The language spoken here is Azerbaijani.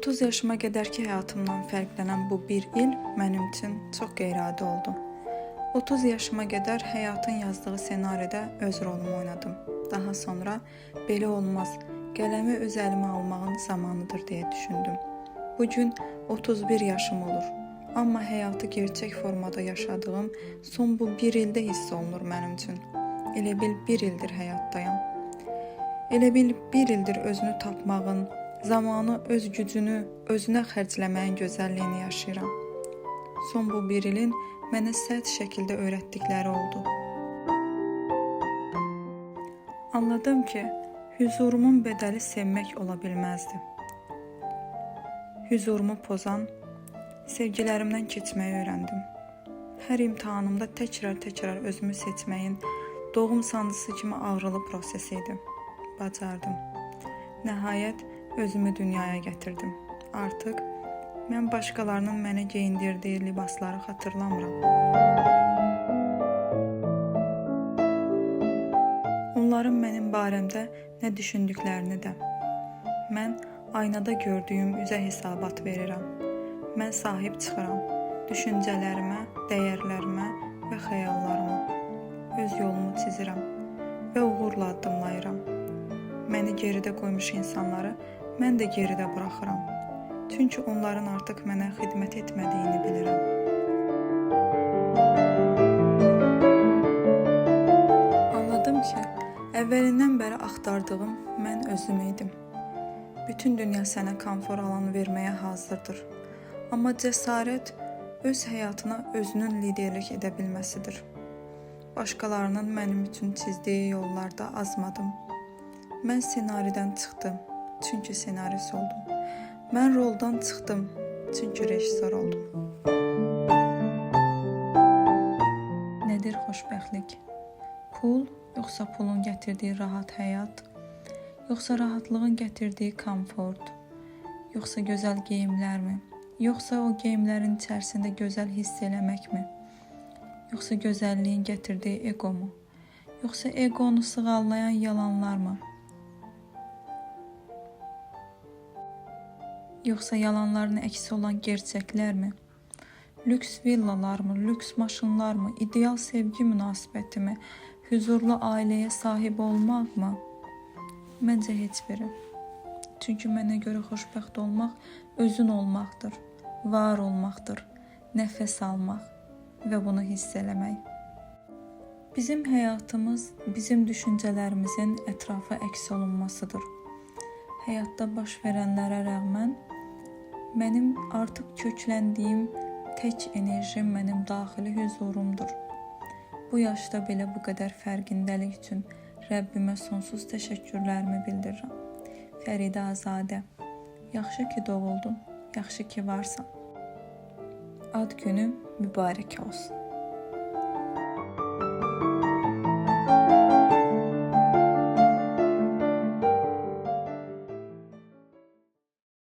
30 yaşıma qədərki həyatımdan fərqlənən bu bir il mənim üçün çox qeyri-adi oldu. 30 yaşıma qədər həyatın yazdığı senaridə öz rolumu oynadım. Daha sonra belə olmaz, qələmi öz əlimə almağın zamanıdır deyə düşündüm. Bugün 31 yaşım olur. Amma həyatı gerçək formada yaşadığım son bu bir ildə hiss olunur mənim üçün. Elə bil bir ildir həyatdayam. Elə bil bir ildir özünü tapmağın, zamanı öz gücünü özünə xərcləməyin gözəlliyini yaşayıram. Son bu bir ilin mənə sərt şəkildə öyrətdikləri oldu. Anladım ki, hüzurumun bədəli sevmək ola bilməzdi. Hüzurumu pozan, sevgilərimdən keçməyi öyrəndim. Hər imtahanımda təkrar özümü seçməyin doğum sancısı kimi ağrılı proses idi. Bacardım. Nəhayət özümü dünyaya gətirdim. Artıq mən başqalarının mənə geyindirdiyi libasları xatırlamıram. Onların mənim barəmdə nə düşündüklərini də. Mən aynada gördüyüm üzə hesabat verirəm. Mən sahib çıxıram düşüncələrimə, dəyərlərimə və xəyallarıma. Öz yolumu çizirəm və uğurla addımlayıram. Məni geridə qoymuş insanları mən də geridə buraxıram. Çünki onların artıq mənə xidmət etmədiyini bilirəm. Anladım ki, əvvəlindən bəri axtardığım mən özüm idim. Bütün dünya sənə konfor alanı verməyə hazırdır. Amma cəsarət öz həyatına özünün liderlik edə bilməsidir. Başqalarının mənim üçün çizdiyi yollarda azmadım. Mən senaridən çıxdım, çünki senarist oldum. Mən roldan çıxdım, çünki rejissor oldum. Nədir xoşbəxtlik? Pul, yoxsa pulun gətirdiyi rahat həyat? Yoxsa rahatlığın gətirdiyi komfort? Yoxsa gözəl geyimlərmi? Yoxsa o geyimlərin içərisində gözəl hiss eləməkmi? Yoxsa gözəlliyin gətirdiyi egomu? Yoxsa egonu sığallayan yalanlarmı? Yoxsa yalanların əksi olan gerçəklərmi? Lüks villalarmı, lüks maşınlarmı, ideal sevgi münasibətimi, huzurlu ailəyə sahib olmaqmı? Məncə heç biri. Çünki mənə görə xoşbəxt olmaq özün olmaqdır, var olmaqdır, nəfəs almaq və bunu hiss eləmək. Bizim həyatımız bizim düşüncələrimizin ətrafa əks olunmasıdır. Həyatda baş verənlərə rəğmən mənim artıq kökləndiyim tək enerjim mənim daxili huzurumdur. Bu yaşda belə bu qədər fərqindəlik üçün Rəbbimə sonsuz təşəkkürlərimi bildirirəm. Fəridə Azadə, yaxşı ki doğuldun, yaxşı ki varsan. Ad günü mübarək olsun.